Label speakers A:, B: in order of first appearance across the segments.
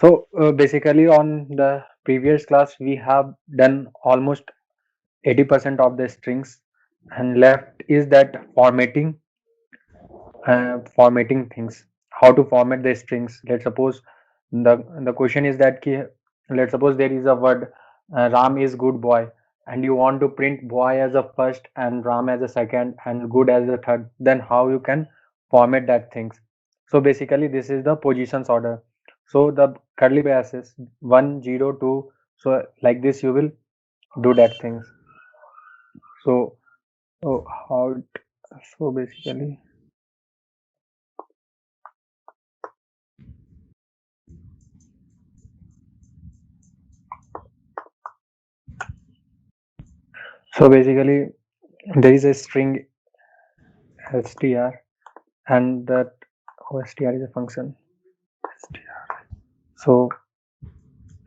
A: So basically on the previous class we have done almost 80% of the strings, and left is that formatting things. How to format the strings. Let's suppose the question is that ki, let's suppose there is a word Ram is good boy, and you want to print boy as a first and Ram as a second and good as a third. Then how you can format that things? So basically this is the positions order. So the curly braces 1 0 2. So like this you will do that things. So how so basically. So basically, there is a string str, and that str is a function. So,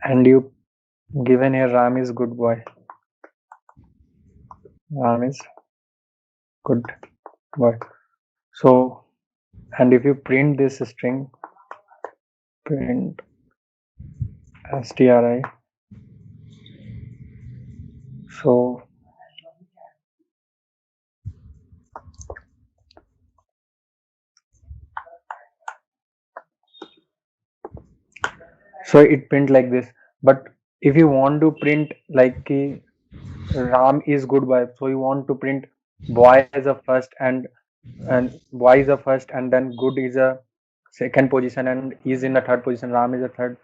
A: and you given here Ram is good boy. Ram is good boy. So, and if you print this string, print stri. So, so it print like this. But if you want to print like Ram is good boy, so you want to print boy as a first and boy is a first and then good is a second position and is in the third position, Ram is a third.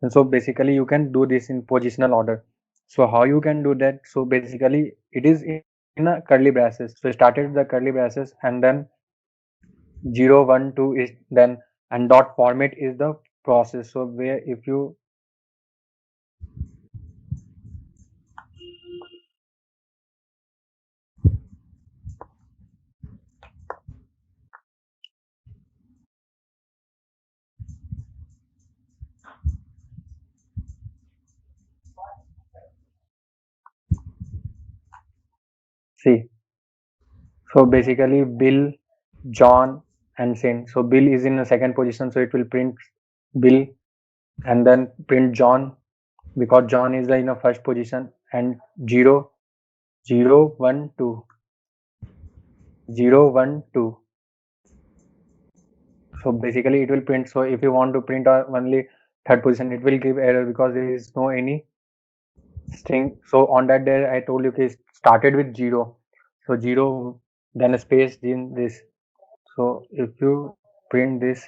A: And so basically you can do this in positional order. So how you can do that? So basically it is in a curly braces. So started the curly braces and then 0 1 2 is then, and dot format is the process. So where if you see, so basically Bill, John and Sin. So Bill is in the second position, so it will print Bill and then print John because John is in the first position, and 0 0 1 2 0 1 2. So basically it will print. So if you want to print only third position, it will give error because there is no any string. So on that day I told you it started with 0. So 0 then a space in this. So if you print this,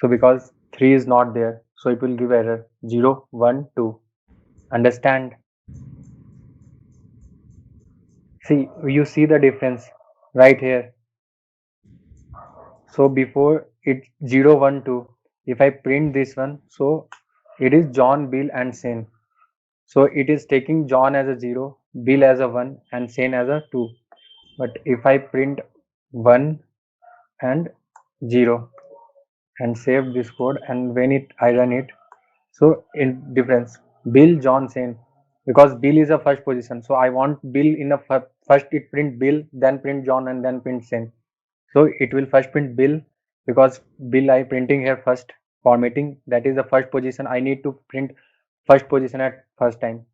A: so because 3 is not there, so it will give error 0 1 2. Understand? See, you see the difference right here. So before it 0 1 2, if I print this one, so it is John, Bill and Shane. So it is taking John as a 0, Bill as a 1 and Shane as a 2. But if I print 1 and 0 and save this code, and when I run it, so in difference Bill, John, Shane, because Bill is a first position. So I want Bill in the first, it print Bill, then print John and then print Shane. So it will first print Bill because Bill I printing here first, formatting, that is the first position. I need to print first position at first time.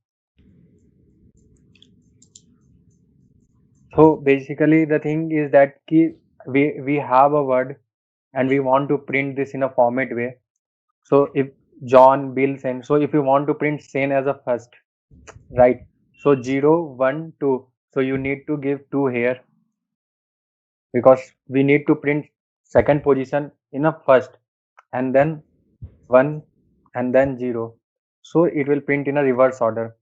A: So basically the thing is that we have a word and we want to print this in a format way. So if John, Bill, Sen, so if you want to print Sen as a first, right? So 0 1 2. So you need to give 2 here because we need to print second position in a first and then 1 and then 0. So it will print in a reverse order.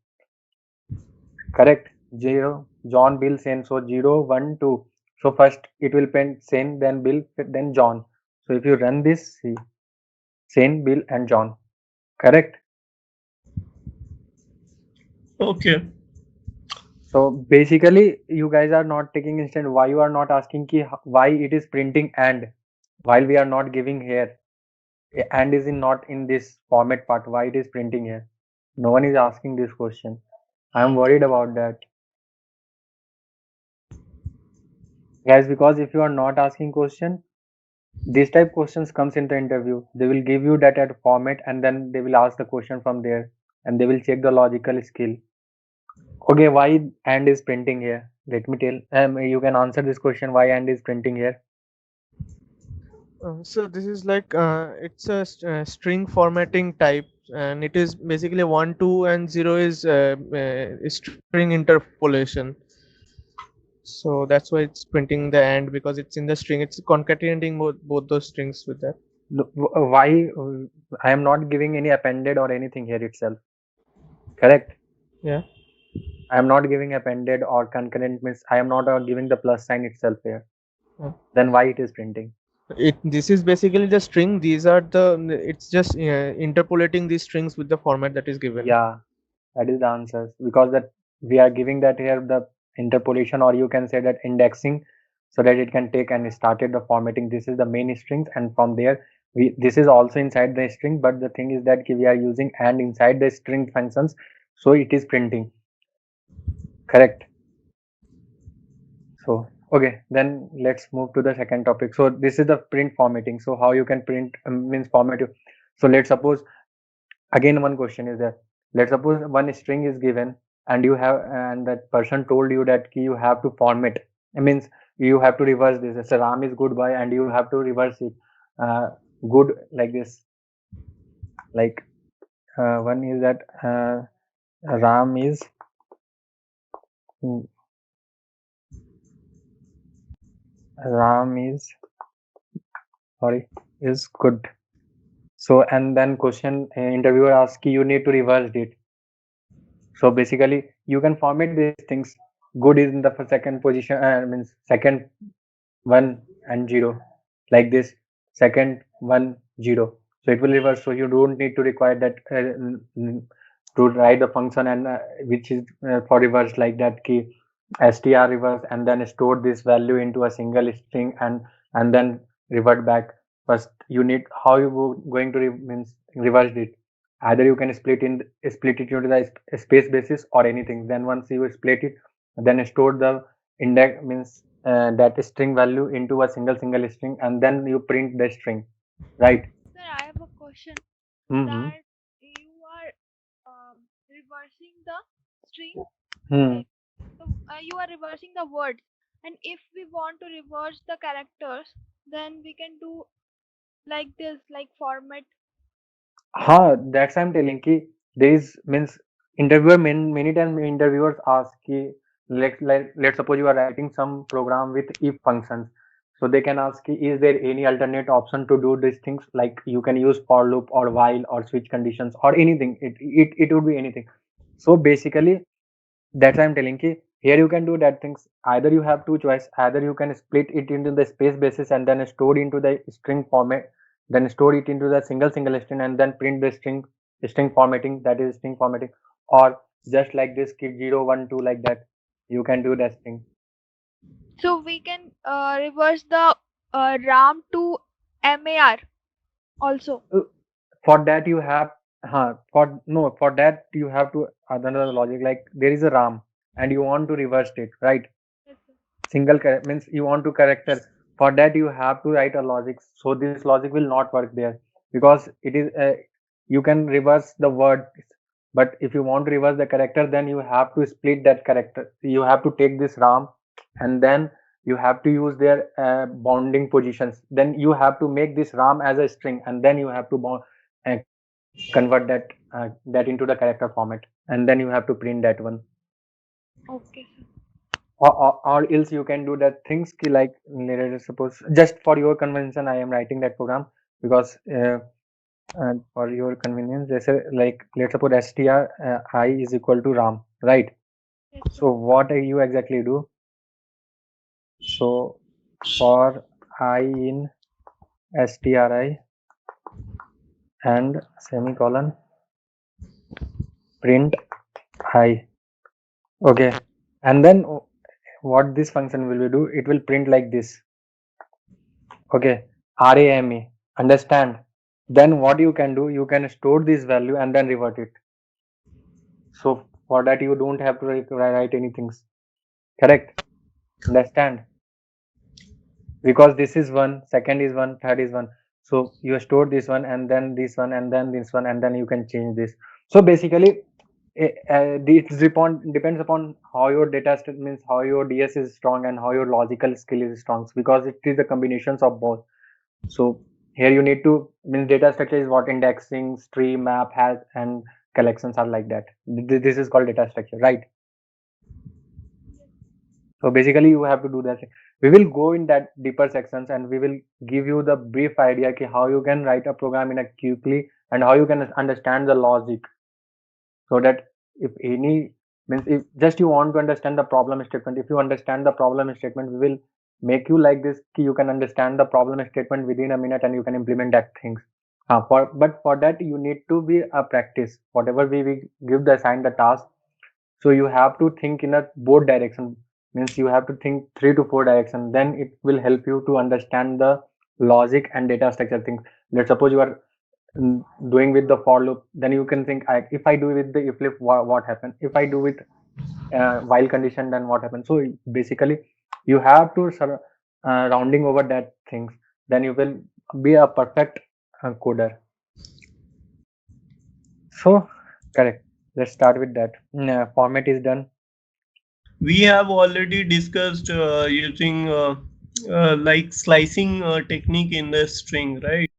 A: Correct? 0, John, Bill, Sen. So 0 1 2. So first it will print Sen, then Bill, then John. So if you run this, see Sen, Bill and John. Correct?
B: Okay.
A: So basically you guys are not taking instant. Why you are not asking why it is printing and while we are not giving here, and is in not in this format part, why it is printing here? No one is asking this question. I am worried about that, guys, because if you are not asking question, These type questions comes in the interview. They will give you that at format, and then they will ask the question from there, and they will check the logical skill. Okay, why and is printing here? Let me tell. You can answer this question. Why and is printing here?
B: So this is like it's a string formatting type, and it is basically 1, 2, and 0 is string interpolation. So that's why it's printing the and, because it's in the string. It's concatenating both those strings with that.
A: Why? I am not giving any appended or anything here itself. Correct.
B: Yeah.
A: I am not giving appended or concurrent means I am not giving the plus sign itself here.
B: Uh,
A: Then why it is printing?
B: It this is basically the string. These are the it's just interpolating these strings with the format that is given.
A: Yeah, that is the answer. Because that we are giving that here the interpolation, or you can say that indexing, so that it can take and started the formatting. This is the main strings, and from there we this is also inside the string. But the thing is that we are using and inside the string functions, so it is printing. Correct. So, okay, then let's move to the second topic. So, this is the print formatting. So, how you can print means format. So, let's suppose again one question is there. Let's suppose one string is given and you have and that person told you that you have to format. It means you have to reverse this. So, Ram is good boy and you have to reverse it. Uh, good like this. Like one is that Ram is Ram is sorry is good. So and then question interviewer asks you need to reverse it. So basically you can format these things. Good is in the second position means second one and zero like this. Second one zero. So it will reverse. So you don't need to require that to write the function and which is for reverse like that key str reverse and then store this value into a single string and then revert back. First you need how you going to means reverse it. Either you can split it into the space basis or anything. Then once you split it, then store the index means that string value into a single string and then you print the string, right?
C: Sir, I have a question
A: Mm-hmm.
C: that you are reversing the string,
A: Hmm.
C: like you are reversing the words, and if we want to reverse the characters, then we can do like this, like format.
A: That's I'm telling ki there is means many times interviewers ask ki let's suppose you are writing some program with if functions, so they can ask ki, is there any alternate option to do these things like you can use for loop or while or switch conditions or anything. It would be anything. So basically that's why I'm telling you here you can do that things. Either you have two choice. Either you can split it into the space basis and then store into the string format, then store it into the single string and then print the string formatting. That is string formatting, or just like this kid 0 1 2 like that. You can do that thing.
C: So we can reverse the RAM to MAR also.
A: Uh, For that you have for no for that you have to another logic like there is a RAM and you want to reverse it, right?
C: Yes, sir.
A: Means you want to character. For that you have to write a logic, so this logic will not work there because it is you can reverse the word, but if you want to reverse the character then you have to split that character. You have to take this ram and then you have to use their bounding positions. Then you have to make this ram as a string and then you have to convert that into the character format and then you have to print that one.
C: Okay, sir.
A: Or else you can do that things ki like let us suppose just for your convenience I am writing that program because for your convenience like let's suppose str I is equal to ram, right?
C: Yes, sir.
A: So what you exactly do? So for I in stri and semicolon print I. Okay, and then what this function will do, it will print like this. Okay, RAME. Understand? Then what you can do, you can store this value and then revert it. So for that you don't have to write anything. Correct? Understand? because this is one, second is one, third is one. So you store this one and then this one and then this one and then you can change this. So basically depends upon how your means how your DS is strong and how your logical skill is strong, because it is the combinations of both. So here you need to means data structure is what indexing, stream, map, hash, and collections are like that. This is called data structure, right? So basically you have to do that. We will go in that deeper sections and we will give you the brief idea ki how you can write a program in a quickly and how you can understand the logic, so that if any means if just you want to understand the problem statement, if you understand the problem statement, we will make you like this ki you can understand the problem statement within a minute and you can implement that things. But for that you need to be a practice whatever we give the assign the task. So you have to think in a both direction, means you have to think 3 to 4 direction, then it will help you to understand the logic and data structure things. Let's suppose you are doing with the for loop, then you can think if I do with the if loop what happens, if I do with while condition then what happens. So basically you have to rounding over that things, then you will be a perfect coder. So correct, let's start with that. Format is done.
D: We have already discussed using like slicing technique in the string, right?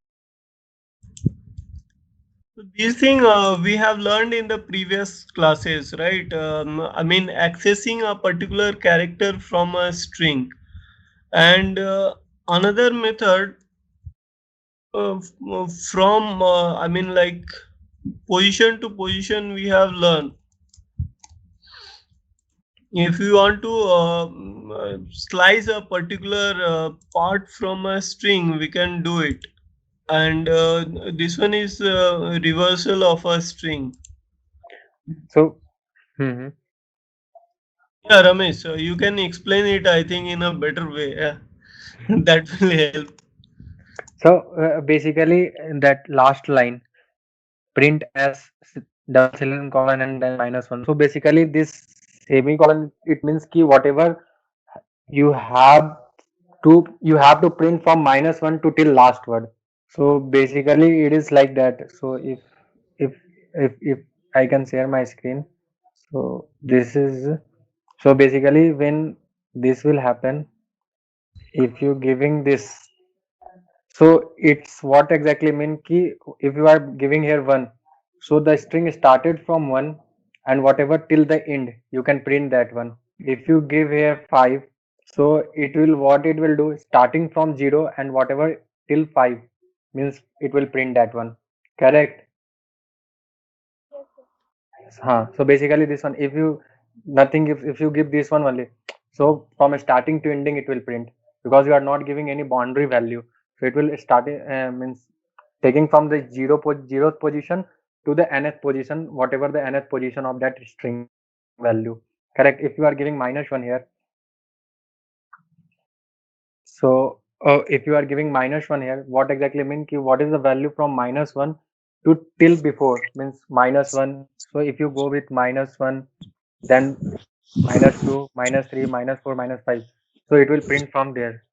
D: So these thing we have learned in the previous classes, right? I mean, accessing a particular character from a string, and another method from I mean, like position to position we have learned. If you want to slice a particular part from a string, we can do it. And this one is reversal of a string.
A: So mhm.
D: Yeah, Ramesh, you can explain it, I think, in a better way. Yeah. That will help.
A: So basically in that last line, print as double semicolon and then -1. So basically this semicolon it means ki whatever you have you have to print from -1 to till last word. So basically it is like that. So if if I can share my screen. So this is so basically when this will happen, if you giving this. So it's what exactly mean ki if you are giving here 1, so the string started from 1 and whatever till the end you can print that one. If you give here 5, so it will what it will do starting from 0 and whatever till 5 means it will print that one. Correct?
C: Yes, sir.
A: So basically this one if you nothing if you give this one only, so from starting to ending it will print because you are not giving any boundary value. So it will start means taking from the 0th position to the nth position, whatever the nth position of that string value. Correct? If you are giving -1 here, so if you are giving -1 here, what exactly mean ki what is the value from -1 to till before means -1. So if you go with -1, then -2, -3, -4, -5. So it will print from there.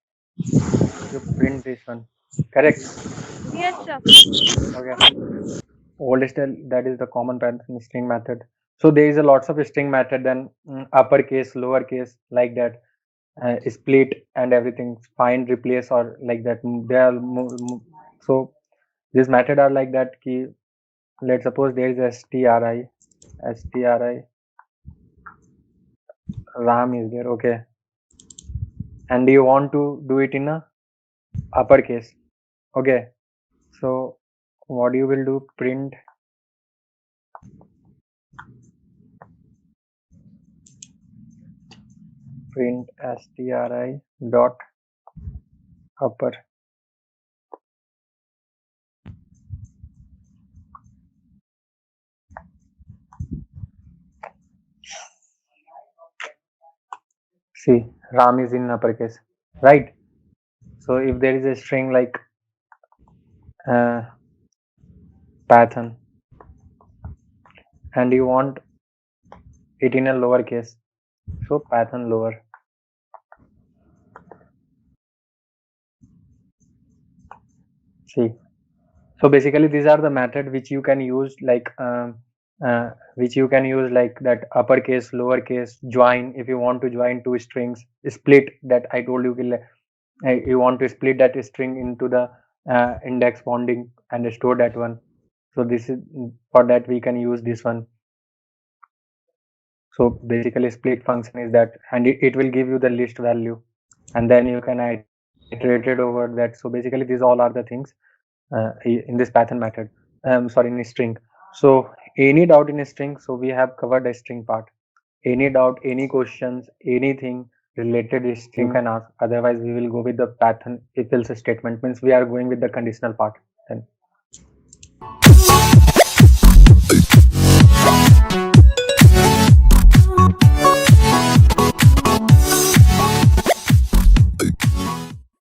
A: You print this one. Correct?
C: Yes, sir.
A: Okay. Oldest that is the common pattern string method. So there is a lots of string method, then uppercase, lowercase, like that, split and everything, find, replace, or like that. They are so this method are like that. Key. Let's suppose there is stri, ram is there. Okay, and you want to do it in a uppercase. Okay, so what you will do? Print stri dot upper. See, Ram is in uppercase, right? So if there is a string like uh, Python and you want it in a lowercase, so Python lower. See, so basically these are the method which you can use like that uppercase, lowercase, join. If you want to join two strings, split that I told you, you want to split that string into the index bonding and store that one. So this is for that we can use this one. So basically split function is that, and it will give you the list value, and then you can iterate it over that. So basically these all are the things in this Python method. Sorry, in string. So any doubt in a string, so we have covered the string part. Any doubt, any questions, anything related to string you can ask. Otherwise we will go with the Python if else statement, means we are going with the conditional part then.